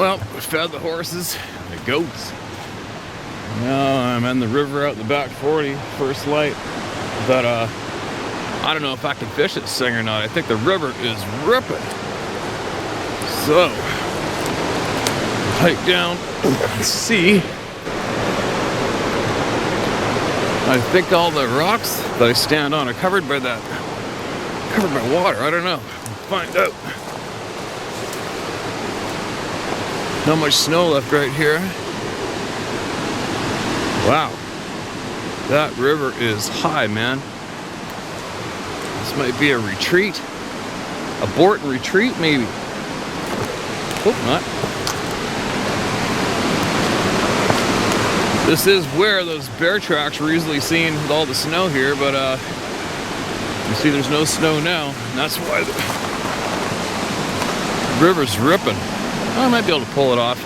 Well, we fed the horses, the goats. Now I'm in the river out the back 40, first light. But I don't know if I can fish this thing or not. I think the river is ripping. So, hike down and see. I think all the rocks that I stand on are covered by water. I don't know. We'll find out. Not much snow left right here. Wow. That river is high, man. This might be a retreat. A Bort and retreat, maybe. Hope not. This is where those bear tracks were easily seen with all the snow here, but you see there's no snow now, and that's why the river's ripping. I might be able to pull it off.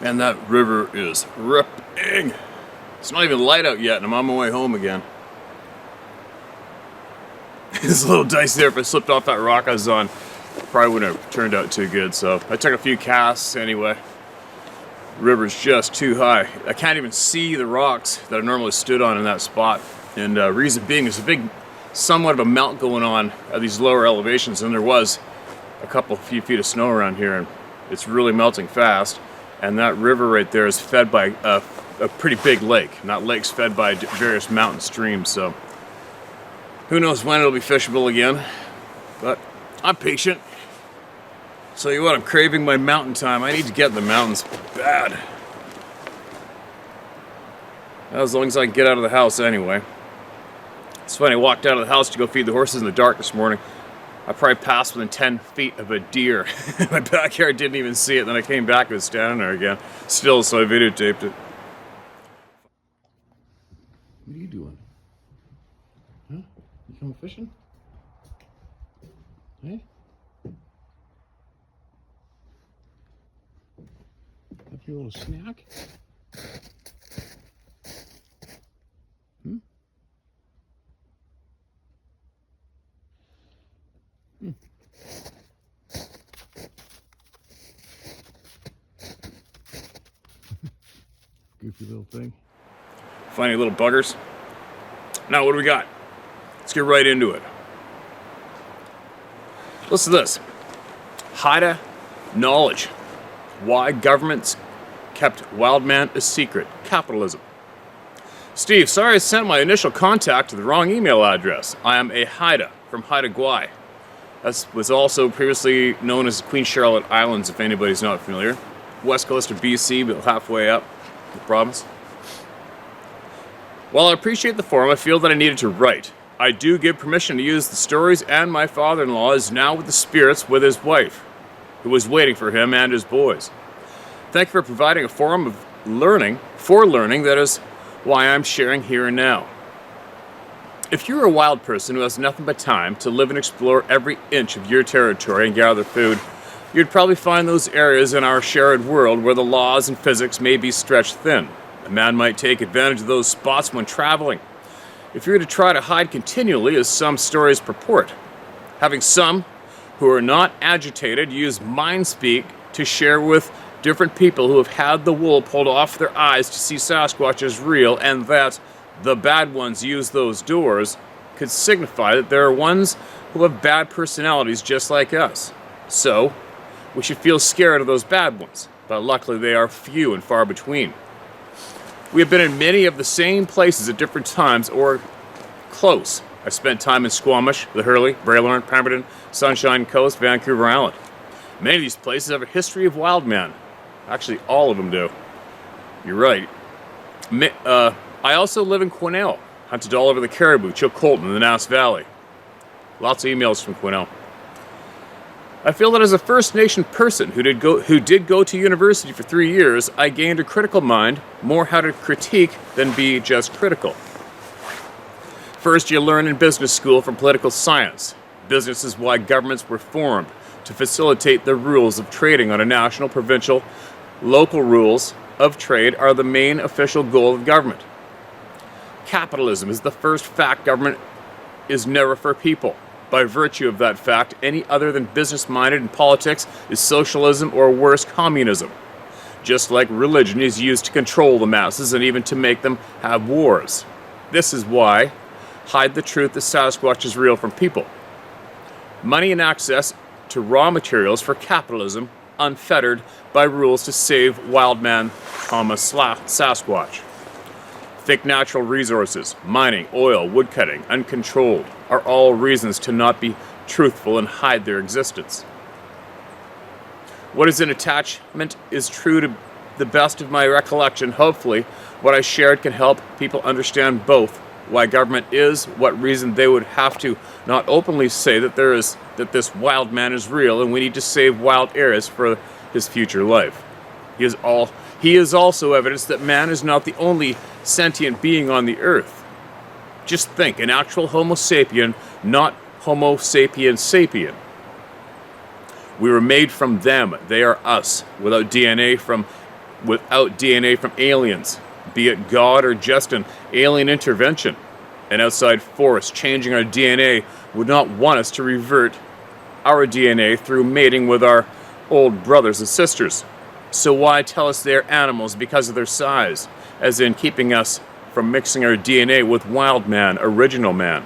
And that river is ripping. It's not even light out yet, and I'm on my way home again. It's a little dicey there. If I slipped off that rock I was on, probably wouldn't have turned out too good. So I took a few casts anyway. The river's just too high. I can't even see the rocks that I normally stood on in that spot. And reason being, there's a big, somewhat of a melt going on at these lower elevations, and there was a few feet of snow around here, and it's really melting fast. And that river right there is fed by a pretty big lake. And that lake's fed by various mountain streams, so who knows when it'll be fishable again. But I'm patient. So you what, I'm craving my mountain time. I need to get in the mountains bad. As long as I can get out of the house anyway. It's funny, I walked out of the house to go feed the horses in the dark this morning. I probably passed within 10 feet of a deer. My backyard didn't even see it. Then I came back and it was standing there again. Still, so I videotaped it. What are you doing? Huh? You coming fishing? Hey? Have your little snack? Hmm? Goofy little thing. Funny little buggers. Now, what do we got? Let's get right into it. Listen to this. Haida knowledge. Why governments kept wild man a secret. Capitalism. Steve, sorry I sent my initial contact to the wrong email address. I am a Haida from Haida Gwaii. That was also previously known as Queen Charlotte Islands, if anybody's not familiar. West coast of BC, but halfway up the province. While I appreciate the forum, I feel that I needed to write. I do give permission to use the stories, and my father-in-law is now with the spirits with his wife, who was waiting for him and his boys. Thank you for providing a forum of learning, that is why I'm sharing here and now. If you're a wild person who has nothing but time to live and explore every inch of your territory and gather food, you'd probably find those areas in our shared world where the laws and physics may be stretched thin. A man might take advantage of those spots when traveling. If you're to try to hide continually, as some stories purport, having some who are not agitated use mind speak to share with different people who have had the wool pulled off their eyes to see Sasquatch as real, and that the bad ones use those doors, could signify that there are ones who have bad personalities just like us. So, we should feel scared of those bad ones, but luckily they are few and far between. We have been in many of the same places at different times or close. I spent time in Squamish, the Hurley, Braylorn, Pemberton, Sunshine Coast, Vancouver Island. Many of these places have a history of wild man. Actually, all of them do. You're right. I also live in Quesnel. Hunted all over the Caribou, Chilcolton, and the Nass Valley. Lots of emails from Quesnel. I feel that as a First Nation person who did go to university for 3 years, I gained a critical mind, more how to critique than be just critical. First, you learn in business school from political science. Business is why governments were formed, to facilitate the rules of trading on a national, provincial, local rules of trade are the main official goal of government. Capitalism is the first fact government is never for people. By virtue of that fact, any other than business-minded in politics is socialism or worse, communism. Just like religion is used to control the masses and even to make them have wars. This is why hide the truth that Sasquatch is real from people. Money and access to raw materials for capitalism unfettered by rules to save wild man, Sasquatch. Thick natural resources, mining, oil, woodcutting, uncontrolled, are all reasons to not be truthful and hide their existence. What is an attachment is true to the best of my recollection. Hopefully, what I shared can help people understand both why government is, what reason they would have to not openly say that this wild man is real and we need to save wild areas for his future life. He is also evidence that man is not the only sentient being on the earth. Just think, an actual Homo sapien, not Homo sapien sapien. We were made from them, they are us, without DNA from aliens, be it God or just an alien intervention. An outside force changing our DNA would not want us to revert our DNA through mating with our old brothers and sisters. So why tell us they're animals because of their size, as in keeping us from mixing our DNA with wild man, original man?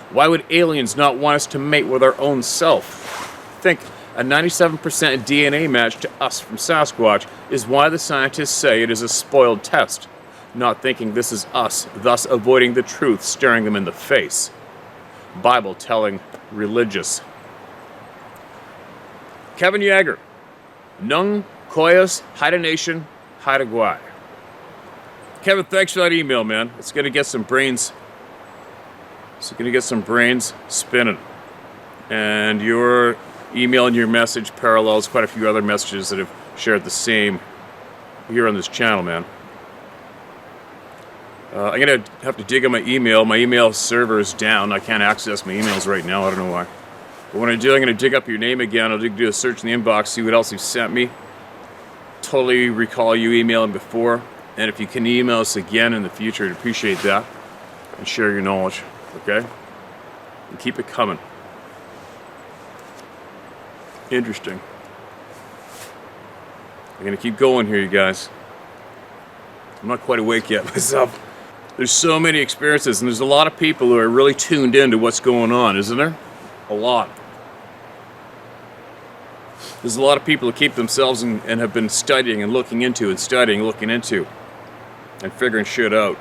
Why would aliens not want us to mate with our own self? Think, a 97% DNA match to us from Sasquatch is why the scientists say it is a spoiled test, not thinking this is us, thus avoiding the truth staring them in the face. Bible telling religious. Kevin Yeager, Nung Koyas, Haida Nation, Haida Guai. Kevin, thanks for that email, man. It's gonna get some brains. Spinning. And your email and your message parallels quite a few other messages that have shared the same here on this channel, man. I'm gonna have to dig on my email. My email server is down. I can't access my emails right now. I don't know why. But when I do, I'm gonna dig up your name again. I'll do a search in the inbox, see what else you sent me. Totally recall you emailing before. And if you can email us again in the future, I'd appreciate that. And share your knowledge, okay? And keep it coming. Interesting. I'm gonna keep going here, you guys. I'm not quite awake yet myself. There's so many experiences, and there's a lot of people who are really tuned in to what's going on, isn't there? A lot. There's a lot of people who keep themselves and have been studying and looking into and figuring shit out.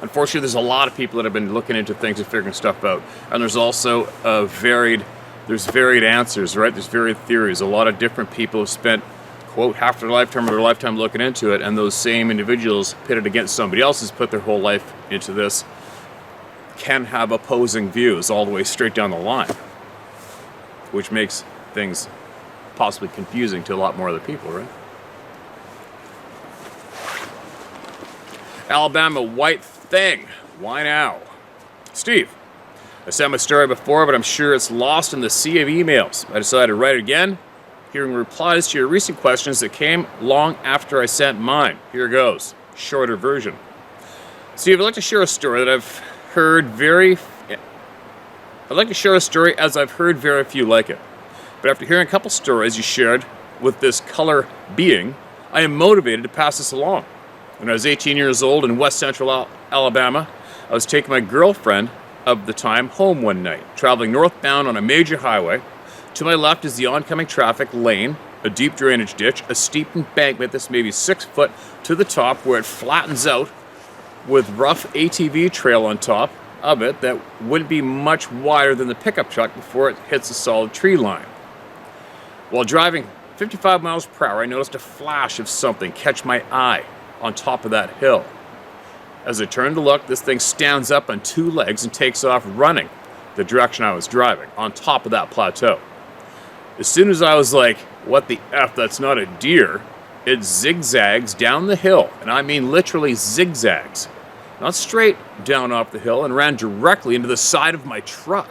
Unfortunately, there's a lot of people that have been looking into things and figuring stuff out. And there's also varied answers, right? There's varied theories. A lot of different people have spent, quote, half their lifetime or their lifetime looking into it, and those same individuals pitted against somebody else who's put their whole life into this can have opposing views all the way straight down the line, which makes things possibly confusing to a lot more other people, right? Alabama white thing. Why now? Steve, I sent my story before, but I'm sure it's lost in the sea of emails. I decided to write it again, hearing replies to your recent questions that came long after I sent mine. Here goes. Shorter version. Steve, I'd like to share a story as I've heard very few like it. But after hearing a couple stories you shared with this color being, I am motivated to pass this along. When I was 18 years old in west central Alabama, I was taking my girlfriend of the time home one night, traveling northbound on a major highway. To my left is the oncoming traffic lane, a deep drainage ditch, a steep embankment that's maybe 6 foot to the top where it flattens out with rough ATV trail on top of it that wouldn't be much wider than the pickup truck before it hits a solid tree line. While driving 55 miles per hour, I noticed a flash of something catch my eye on top of that hill. As I turned to look, this thing stands up on 2 legs and takes off running the direction I was driving, on top of that plateau. As soon as I was like, what the F, that's not a deer, it zigzags down the hill, and I mean literally zigzags. Not straight down off the hill, and ran directly into the side of my truck.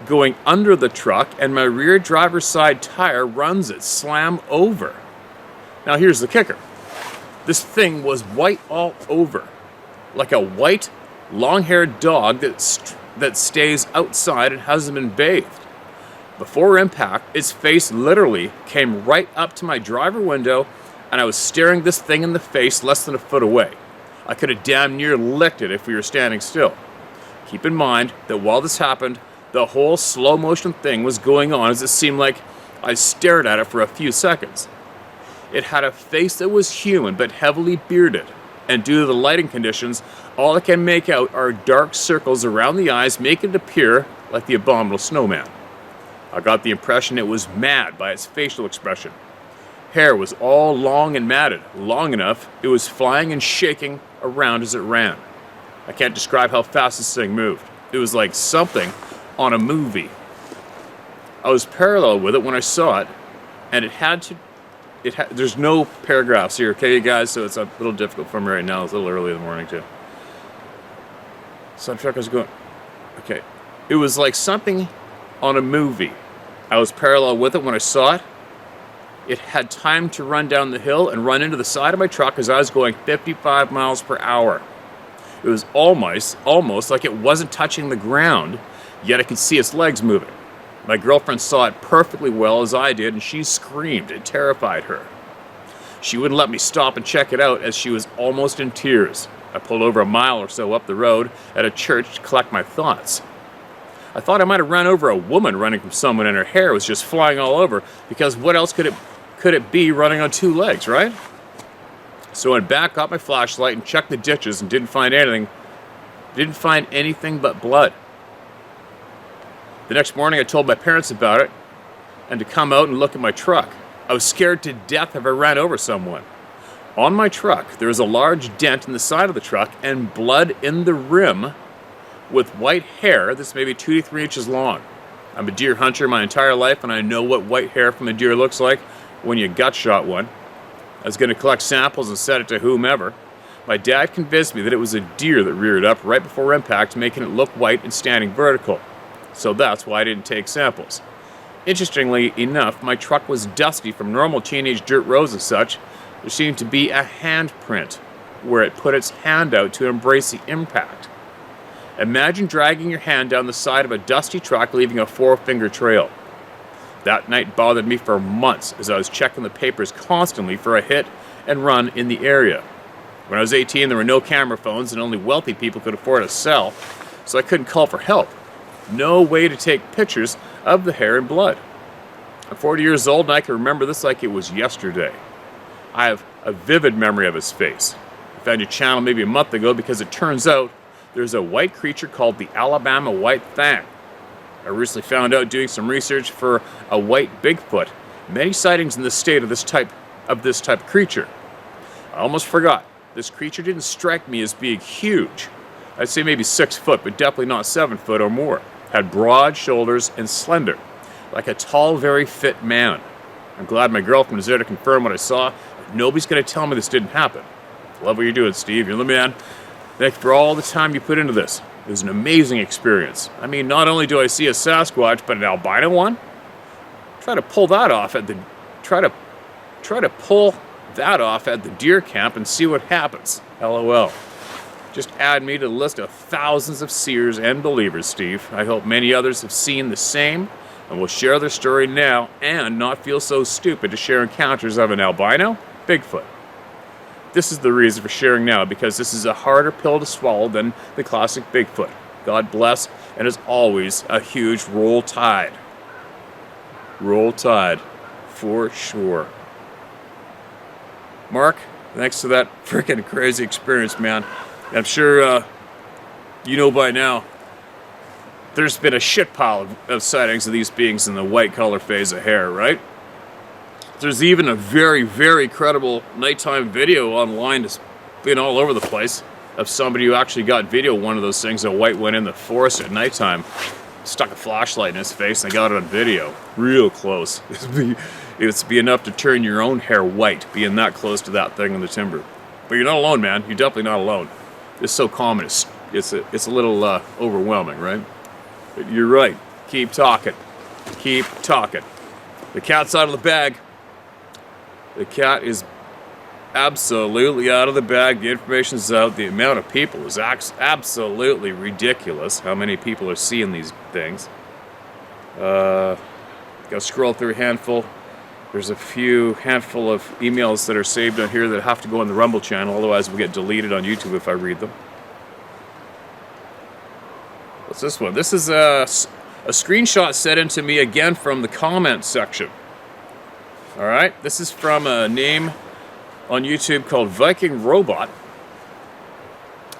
Going under the truck, and my rear driver's side tire runs it slam over. Now here's the kicker. This thing was white all over, like a white, long-haired dog that stays outside and hasn't been bathed. Before impact, its face literally came right up to my driver window, and I was staring this thing in the face less than a foot away. I could have damn near licked it if we were standing still. Keep in mind that while this happened, the whole slow motion thing was going on as it seemed like I stared at it for a few seconds. It had a face that was human but heavily bearded, and due to the lighting conditions, all I can make out are dark circles around the eyes, making it appear like the abominable snowman. I got the impression it was mad by its facial expression. Hair was all long and matted, long enough it was flying and shaking around as it ran. I can't describe how fast this thing moved. It was like something on a movie. I was parallel with it when I saw it, and there's no paragraphs here, okay, you guys, so it's a little difficult for me right now. It's a little early in the morning, too. So truck was going, okay. It was like something on a movie. I was parallel with it when I saw it. It had time to run down the hill and run into the side of my truck as I was going 55 miles per hour. It was almost like it wasn't touching the ground, yet I could see its legs moving. My girlfriend saw it perfectly well as I did, and she screamed. It terrified her. She wouldn't let me stop and check it out as she was almost in tears. I pulled over a mile or so up the road at a church to collect my thoughts. I thought I might have run over a woman running from someone, and her hair was just flying all over, because what else could it be running on 2 legs, right? So I went back, got my flashlight, and checked the ditches and didn't find anything but blood. The next morning I told my parents about it and to come out and look at my truck. I was scared to death if I ran over someone. On my truck, there was a large dent in the side of the truck and blood in the rim with white hair that's maybe 2 to 3 inches long. I'm a deer hunter my entire life, and I know what white hair from a deer looks like when you gut shot one. I was going to collect samples and send it to whomever. My dad convinced me that it was a deer that reared up right before impact, making it look white and standing vertical. So that's why I didn't take samples. Interestingly enough, my truck was dusty from normal teenage dirt roads and such. There seemed to be a handprint where it put its hand out to embrace the impact. Imagine dragging your hand down the side of a dusty truck, leaving a 4-finger trail. That night bothered me for months as I was checking the papers constantly for a hit and run in the area. When I was 18, there were no camera phones and only wealthy people could afford a cell, so I couldn't call for help. No way to take pictures of the hair and blood. I'm 40 years old and I can remember this like it was yesterday. I have a vivid memory of his face. I found your channel maybe a month ago because it turns out there's a white creature called the Alabama White Fang. I recently found out doing some research for a white Bigfoot. Many sightings in the state of this type of creature. I almost forgot. This creature didn't strike me as being huge. I'd say maybe 6 foot, but definitely not 7 foot or more. Had broad shoulders and slender, like a tall, very fit man. I'm glad my girlfriend was there to confirm what I saw. Nobody's going to tell me this didn't happen. Love what you're doing, Steve. You're the man. Thank you for all the time you put into this. It was an amazing experience. I mean, not only do I see a Sasquatch, but an albino one. Try to pull that off at the deer camp and see what happens. LOL. Just add me to the list of thousands of seers and believers, Steve. I hope many others have seen the same and will share their story now and not feel so stupid to share encounters of an albino Bigfoot. this is the reason for sharing now, because this is a harder pill to swallow than the classic Bigfoot. God bless, and as always, a huge roll tide. Roll tide, for sure. Mark, thanks for that freaking crazy experience, man. I'm sure you know by now, there's been a shit pile of sightings of these beings in the white color phase of hair, right? There's even a very, very credible nighttime video online that's been all over the place of somebody who actually got video of one of those things. A white went in the forest at nighttime, stuck a flashlight in his face, and they got it on video. Real close. It'd be enough to turn your own hair white, being that close to that thing in the timber. But you're not alone, man. You're definitely not alone. It's so common. It's a little overwhelming, right? But you're right. Keep talking. Keep talking. The cat's out of the bag. The cat is absolutely out of the bag. The information's out. The amount of people is absolutely ridiculous. How many people are seeing these things? Gotta scroll through a handful. There's a handful of emails that are saved on here that have to go on the Rumble channel, otherwise we get deleted on YouTube if I read them. What's this one? This is a screenshot sent in to me again from the comments section. Alright, this is from a name on YouTube called Viking Robot.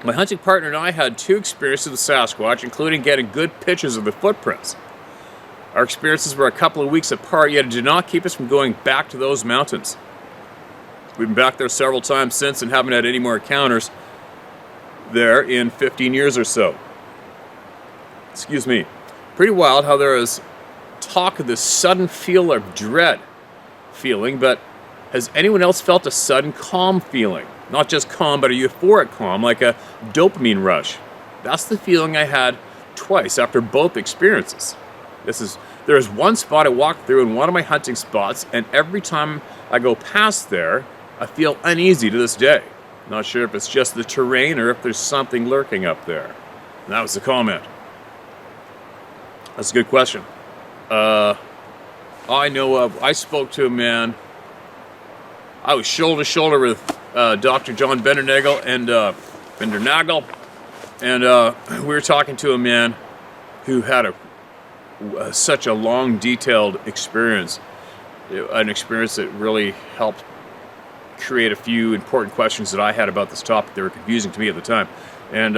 My hunting partner and I had 2 experiences with Sasquatch, including getting good pictures of the footprints. Our experiences were a couple of weeks apart, yet it did not keep us from going back to those mountains. We've been back there several times since and haven't had any more encounters there in 15 years or so. Excuse me. Pretty wild how there is talk of this sudden feel of dread feeling, but has anyone else felt a sudden calm feeling? Not just calm, but a euphoric calm, like a dopamine rush. That's the feeling I had twice after both experiences. There is one spot I walked through in one of my hunting spots, and every time I go past there, I feel uneasy to this day. Not sure if it's just the terrain or if there's something lurking up there. And that was the comment. That's a good question. I spoke to a man. I was shoulder to shoulder with Dr. John Bendernagel and we were talking to a man who had such a long, detailed experience, an experience that really helped create a few important questions that I had about this topic that were confusing to me at the time. And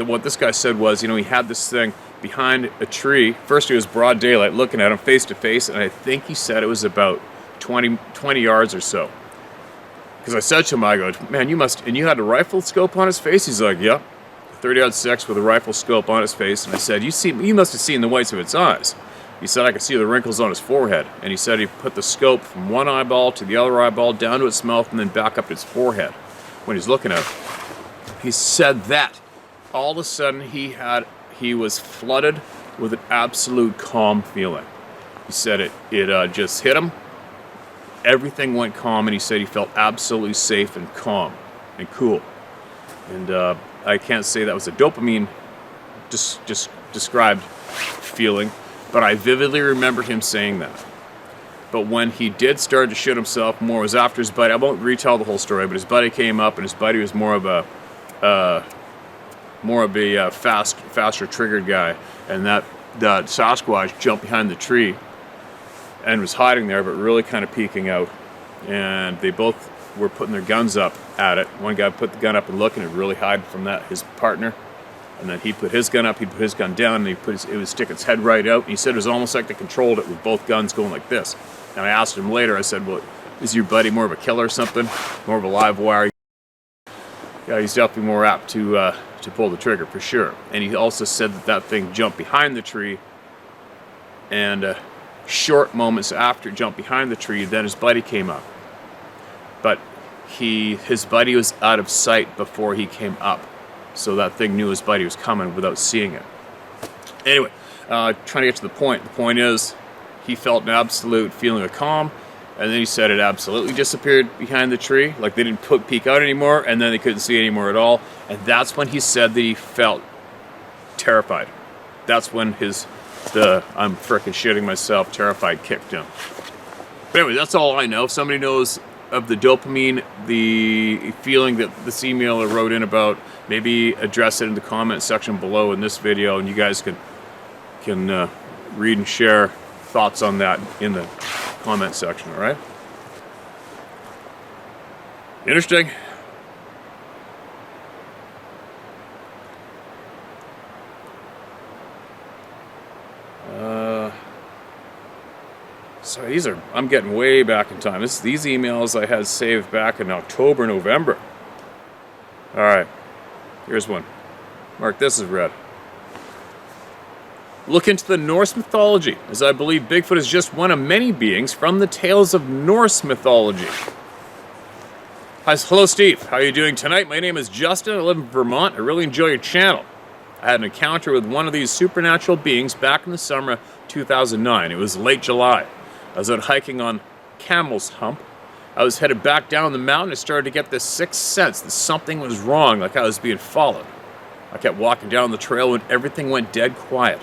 what this guy said was, he had this thing behind a tree. First, it was broad daylight, looking at him face to face, and I think he said it was about 20 yards or so. Because I said to him, I go, man, and you had a rifle scope on his face? He's like, yep. 30-06 with a rifle scope on his face. And I said, you must have seen the whites of its eyes. He said, I could see the wrinkles on his forehead. And he said he put the scope from one eyeball to the other eyeball, down to its mouth, and then back up to its forehead when he's looking at it. He said that all of a sudden he was flooded with an absolute calm feeling. He said it just hit him. Everything went calm, and he said he felt absolutely safe and calm and cool. And I can't say that was a dopamine just described feeling, but I vividly remember him saying that. But when he did start to shit himself more, it was after his buddy. I won't retell the whole story, but his buddy came up, and his buddy was more of a faster triggered guy, and that Sasquatch jumped behind the tree and was hiding there, but really kind of peeking out. And they both were putting their guns up at it. One guy put the gun up and looking and really hide from his partner. And then he put his gun up, he put his gun down, and it would stick its head right out. And he said it was almost like they controlled it with both guns going like this. And I asked him later, I said, well, is your buddy more of a killer or something? More of a live wire? Yeah, he's definitely more apt to pull the trigger for sure. And he also said that thing jumped behind the tree, and short moments after it jumped behind the tree, then his buddy came up. But his buddy was out of sight before he came up. So that thing knew his buddy was coming without seeing it. Anyway, trying to get to the point. The point is, he felt an absolute feeling of calm, and then he said it absolutely disappeared behind the tree. Like they didn't peek out anymore, and then they couldn't see anymore at all. And that's when he said that he felt terrified. That's when I'm frickin' shitting myself, terrified kicked in. But anyway, that's all I know. If somebody knows of the dopamine, the feeling that this emailer wrote in about, maybe address it in the comment section below in this video, and you guys can read and share thoughts on that in the comment section. All right. Interesting. So I'm getting way back in time. These emails I had saved back in October, November. All right, here's one. Mark this as read. Look into the Norse mythology, as I believe Bigfoot is just one of many beings from the tales of Norse mythology. Hi, hello Steve, how are you doing tonight? My name is Justin, I live in Vermont. I really enjoy your channel. I had an encounter with one of these supernatural beings back in the summer of 2009. It was late July. I was out hiking on Camel's Hump. I was headed back down the mountain. I started to get this sixth sense that something was wrong, like I was being followed. I kept walking down the trail when everything went dead quiet.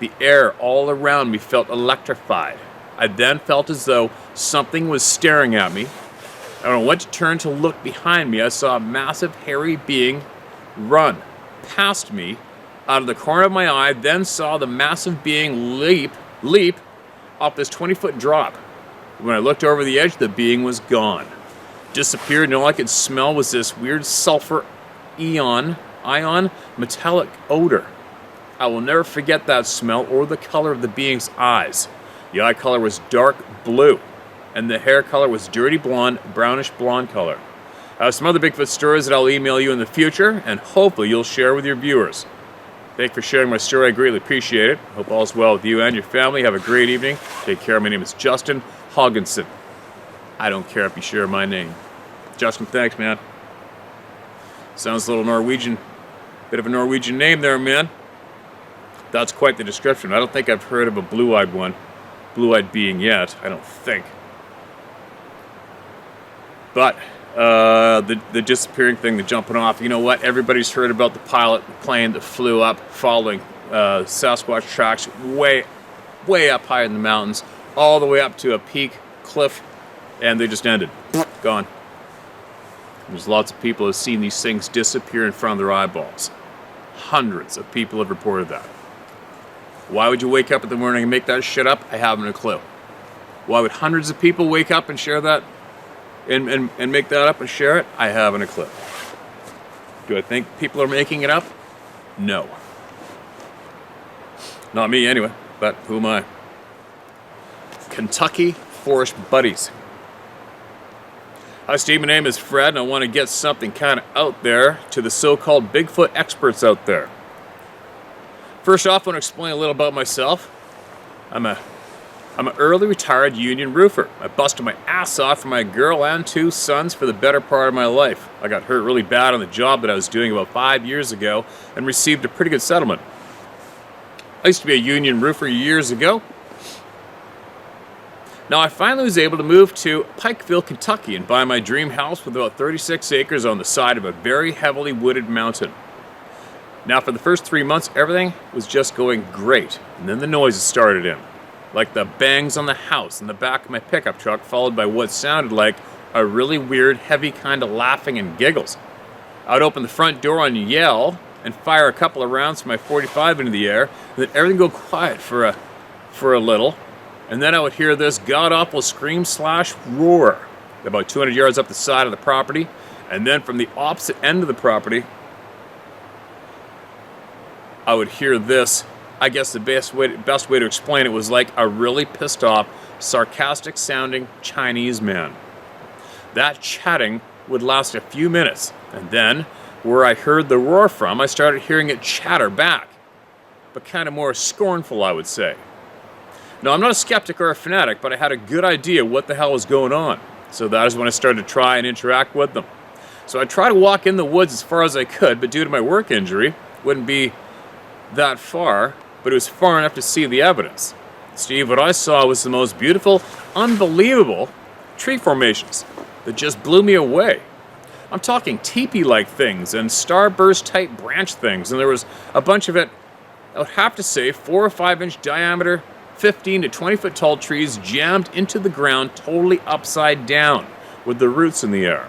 The air all around me felt electrified. I then felt as though something was staring at me. And when I went to turn to look behind me, I saw a massive hairy being run past me out of the corner of my eye, then saw the massive being leap off this 20-foot drop. When I looked over the edge, the being was gone. Disappeared, and all I could smell was this weird sulfur ion metallic odor. I will never forget that smell or the color of the being's eyes. The eye color was dark blue, and the hair color was dirty blonde, brownish blonde color. I have some other Bigfoot stories that I'll email you in the future, and hopefully you'll share with your viewers. Thank you for sharing my story. I greatly appreciate it. Hope all's well with you and your family. Have a great evening. Take care. My name is Justin Hogginson. I don't care if you share my name. Justin, thanks, man. Sounds a little Norwegian. Bit of a Norwegian name there, man. That's quite the description. I don't think I've heard of a blue-eyed being yet. I don't think. But the disappearing thing, the jumping off, you know what? Everybody's heard about the pilot plane that flew up following Sasquatch tracks way up high in the mountains, all the way up to a peak cliff, and they just ended. Gone. There's lots of people who have seen these things disappear in front of their eyeballs. Hundreds of people have reported that. Why would you wake up in the morning and make that shit up? I haven't a clue. Why would hundreds of people wake up and share that and make that up and share it? I haven't a clue. Do I think people are making it up? No. Not me anyway, but who am I? Kentucky Forest Buddies. Hi Steve, my name is Fred, and I want to get something kind of out there to the so-called Bigfoot experts out there. First off, I want to explain a little about myself. I'm an early retired union roofer. I busted my ass off for my girl and 2 sons for the better part of my life. I got hurt really bad on the job that I was doing about 5 years ago and received a pretty good settlement. I used to be a union roofer years ago. Now I finally was able to move to Pikeville, Kentucky and buy my dream house with about 36 acres on the side of a very heavily wooded mountain. Now for the first 3 months, everything was just going great, and then the noises started in. Like the bangs on the house in the back of my pickup truck, followed by what sounded like a really weird, heavy kind of laughing and giggles. I would open the front door and yell and fire a couple of rounds from my .45 into the air, and then everything go quiet for a little, and then I would hear this god-awful scream/roar about 200 yards up the side of the property, and then from the opposite end of the property, I would hear this. I guess the best way to explain it was like a really pissed off, sarcastic sounding Chinese man. That chatting would last a few minutes, and then where I heard the roar from, I started hearing it chatter back, but kind of more scornful, I would say. Now, I'm not a skeptic or a fanatic, but I had a good idea what the hell was going on, so that is when I started to try and interact with them. So I tried to walk in the woods as far as I could, but due to my work injury, wouldn't be that far, but it was far enough to see the evidence. Steve, what I saw was the most beautiful, unbelievable tree formations that just blew me away. I'm talking teepee-like things and starburst-type branch things, and there was a bunch of it, I would have to say, 4 or 5 inch diameter, 15 to 20 foot tall trees jammed into the ground totally upside down, with the roots in the air.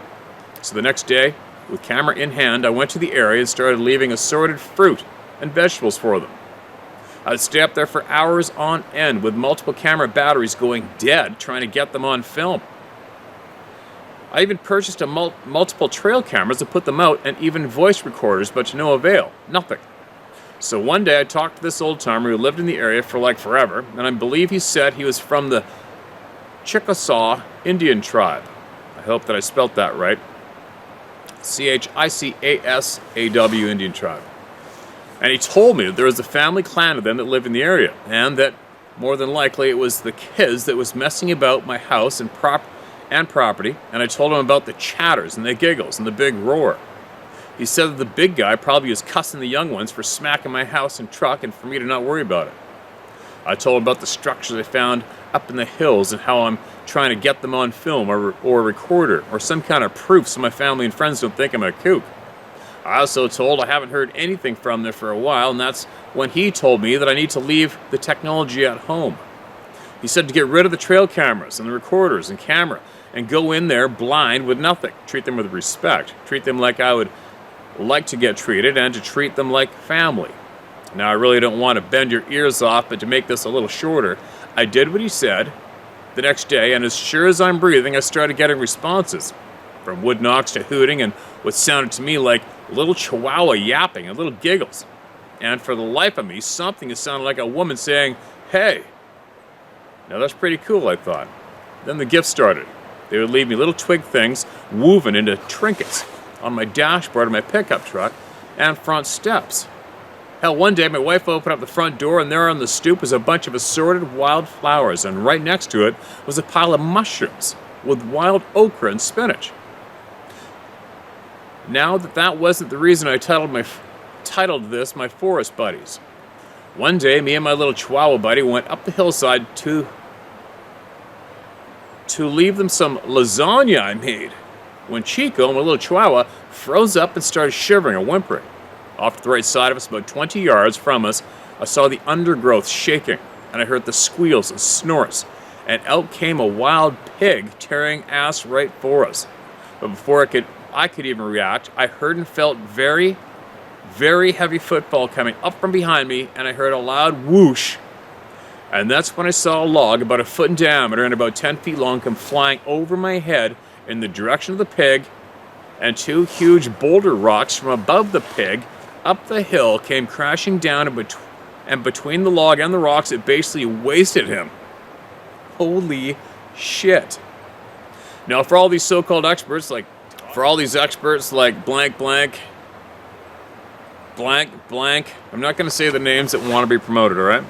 So the next day, with camera in hand, I went to the area and started leaving assorted fruit and vegetables for them. I'd stay up there for hours on end with multiple camera batteries going dead trying to get them on film. I even purchased multiple trail cameras to put them out and even voice recorders, but to no avail. Nothing. So one day I talked to this old-timer who lived in the area for like forever, and I believe he said he was from the Chickasaw Indian tribe. I hope that I spelt that right. Chicasaw Indian tribe. And he told me that there was a family clan of them that lived in the area, and that more than likely it was the kids that was messing about my house and property, and I told him about the chatters and the giggles and the big roar. He said that the big guy probably was cussing the young ones for smacking my house and truck and for me to not worry about it. I told him about the structures I found up in the hills and how I'm trying to get them on film or a recorder or some kind of proof so my family and friends don't think I'm a kook. I also told I haven't heard anything from them for a while, and that's when he told me that I need to leave the technology at home. He said to get rid of the trail cameras and the recorders and camera and go in there blind with nothing. Treat them with respect. Treat them like I would like to get treated, and to treat them like family. Now, I really don't want to bend your ears off, but to make this a little shorter, I did what he said the next day, and as sure as I'm breathing, I started getting responses. From wood knocks to hooting and what sounded to me like little chihuahua yapping and little giggles. And for the life of me, something that sounded like a woman saying, "Hey." Now that's pretty cool, I thought. Then the gifts started. They would leave me little twig things woven into trinkets on my dashboard of my pickup truck and front steps. Hell, one day my wife opened up the front door, and there on the stoop was a bunch of assorted wild flowers, and right next to it was a pile of mushrooms with wild okra and spinach. Now that wasn't the reason I titled this my forest buddies. One day, me and my little chihuahua buddy went up the hillside to leave them some lasagna I made, when Chico, my little chihuahua, froze up and started shivering and whimpering. Off to the right side of us, about 20 yards from us, I saw the undergrowth shaking, and I heard the squeals and snorts, and out came a wild pig tearing ass right for us. But before I could even react, I heard and felt very, very heavy footfall coming up from behind me, and I heard a loud whoosh. And that's when I saw a log about a foot in diameter and about 10 feet long come flying over my head in the direction of the pig, and two huge boulder rocks from above the pig up the hill came crashing down, and between the log and the rocks, it basically wasted him. Holy shit. Now, for all these so-called experts, like blank, I'm not going to say the names that want to be promoted, all right?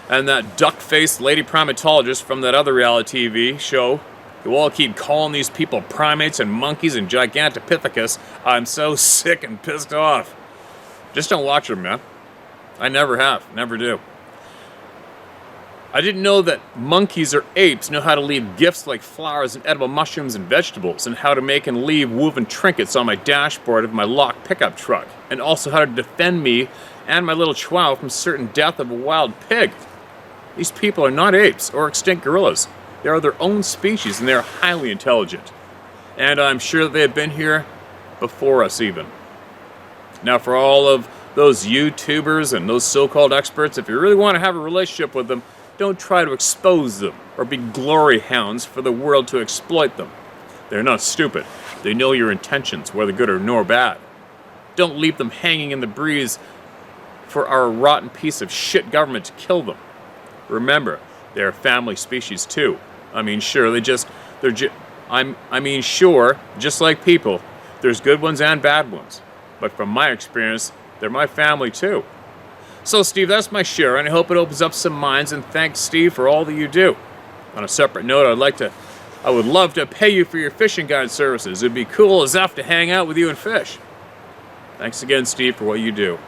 And that duck-faced lady primatologist from that other reality TV show, who all keep calling these people primates and monkeys and gigantopithecus, I'm so sick and pissed off. Just don't watch them, man. I never have, never do. I didn't know that monkeys or apes know how to leave gifts like flowers and edible mushrooms and vegetables, and how to make and leave woven trinkets on my dashboard of my locked pickup truck, and also how to defend me and my little chihuahua from certain death of a wild pig. These people are not apes or extinct gorillas. They are their own species, and they are highly intelligent. And I'm sure that they have been here before us even. Now, for all of those YouTubers and those so-called experts, if you really want to have a relationship with them, don't try to expose them or be glory hounds for the world to exploit them. They're not stupid. They know your intentions, whether good or nor bad. Don't leave them hanging in the breeze for our rotten piece of shit government to kill them. Remember, they're a family species too. Sure, just like people, there's good ones and bad ones. But from my experience, they're my family too. So, Steve, that's my share, and I hope it opens up some minds, and thanks, Steve, for all that you do. On a separate note, I would love to pay you for your fishing guide services. It'd be cool as F to hang out with you and fish. Thanks again, Steve, for what you do.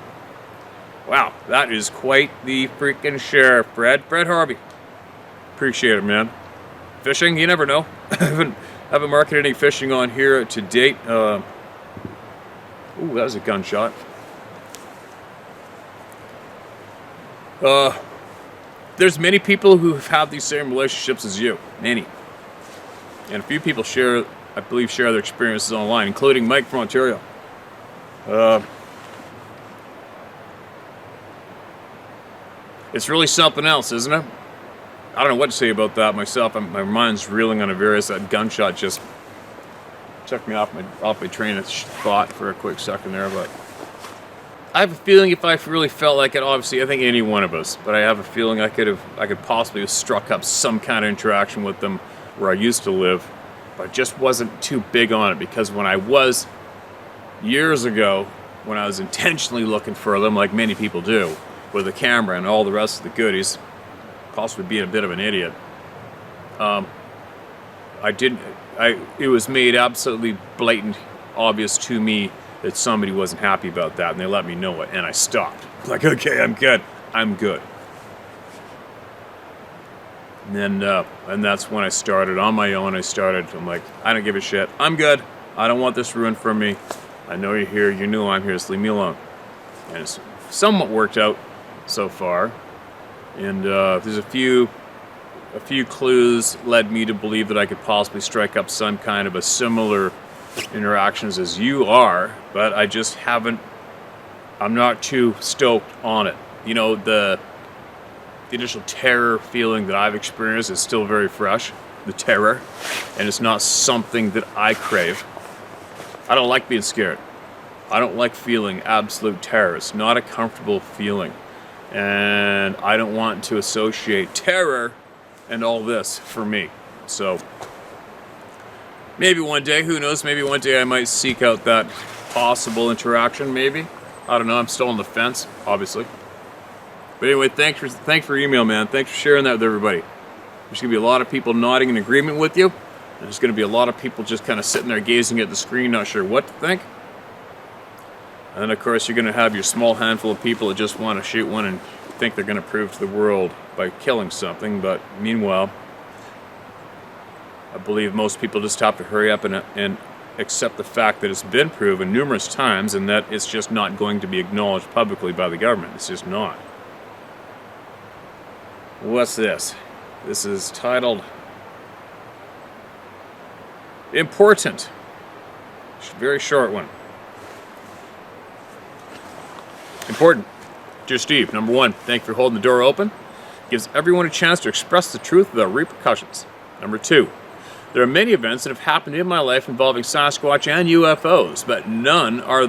Wow, that is quite the freaking share, Fred Harvey. Appreciate it, man. Fishing, you never know. I haven't marketed any fishing on here to date. Ooh, that was a gunshot. There's many people who have had these same relationships as you. Many. And a few people share I believe, share their experiences online, including Mike from Ontario. It's really something else, isn't it? I don't know what to say about that myself. My mind's reeling on a various. That gunshot just took me off my train of thought for a quick second there. But I have a feeling if I really felt like it, obviously, I think any one of us, but I have a feeling I could possibly have struck up some kind of interaction with them where I used to live, but I just wasn't too big on it, because when I was, years ago, when I was intentionally looking for them, like many people do, with a camera and all the rest of the goodies, possibly being a bit of an idiot, it was made absolutely blatant, obvious to me that somebody wasn't happy about that, and they let me know it, and I stopped. Like, okay, I'm good. And then, and that's when I started on my own. I'm like, I don't give a shit. I'm good. I don't want this ruined for me. I know you're here. You know I'm here. Just leave me alone. And it's somewhat worked out so far. And there's a few clues led me to believe that I could possibly strike up some kind of a similar interactions as you are, but I just haven't. I'm not too stoked on it. You know, the initial terror feeling that I've experienced is still very fresh, the terror, and it's not something that I crave. I don't like being scared. I don't like feeling absolute terror. It's not a comfortable feeling, and I don't want to associate terror and all this for me. So maybe one day, who knows, maybe one day I might seek out that possible interaction, maybe. I don't know, I'm still on the fence, obviously. But anyway, thanks for your email, man. Thanks for sharing that with everybody. There's going to be a lot of people nodding in agreement with you. And there's going to be a lot of people just kind of sitting there gazing at the screen, not sure what to think. And then, of course, you're going to have your small handful of people that just want to shoot one and think they're going to prove to the world by killing something. But meanwhile, I believe most people just have to hurry up and accept the fact that it's been proven numerous times and that it's just not going to be acknowledged publicly by the government. It's just not. What's this? This is titled Important. Very short one. Important. Dear Steve, number one, thank you for holding the door open. Gives everyone a chance to express the truth without repercussions. Number two, there are many events that have happened in my life involving Sasquatch and UFOs, but none are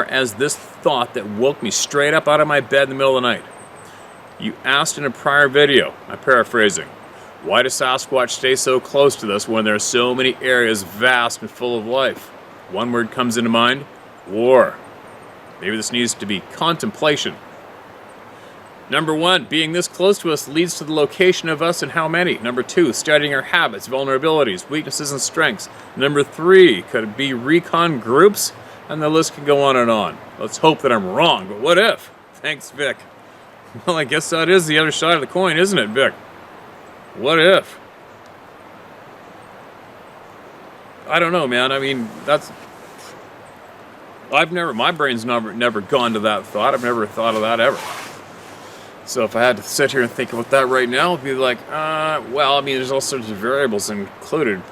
as this thought that woke me straight up out of my bed in the middle of the night. You asked in a prior video, I'm paraphrasing, why does Sasquatch stay so close to us when there are so many areas vast and full of life? One word comes into mind, war. Maybe this needs to be contemplation. Number one, being this close to us leads to the location of us and how many. Number two, studying our habits, vulnerabilities, weaknesses, and strengths. Number three, could it be recon groups? And the list can go on and on. Let's hope that I'm wrong, but what if? Thanks, Vic. Well, I guess that is the other side of the coin, isn't it, Vic? What if? I don't know, man. I mean, my brain's never gone to that thought. I've never thought of that ever. So if I had to sit here and think about that right now, it'd be like, well, I mean, there's all sorts of variables included.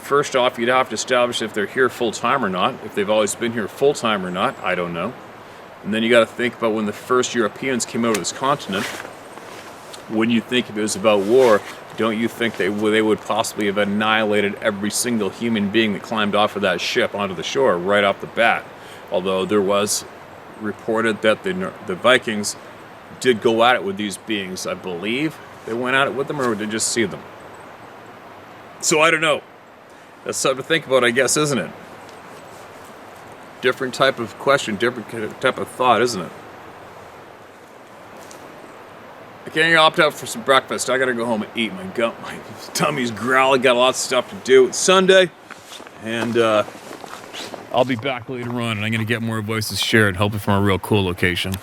First off, you'd have to establish if they're here full-time or not, if they've always been here full-time or not, I don't know. And then you got to think about when the first Europeans came over this continent. When you think if it was about war, don't you think they would possibly have annihilated every single human being that climbed off of that ship onto the shore right off the bat? Although there was reported that the Vikings did go at it with these beings. I believe they went at it with them, or did they just see them? So I don't know. That's something to think about, I guess, isn't it? Different type of question, different type of thought, isn't it? I can't opt out for some breakfast. I gotta go home and eat. My tummy's growling. Got a lot of stuff to do. It's Sunday, and I'll be back later on, and I'm gonna get more voices shared, hopefully from a real cool location.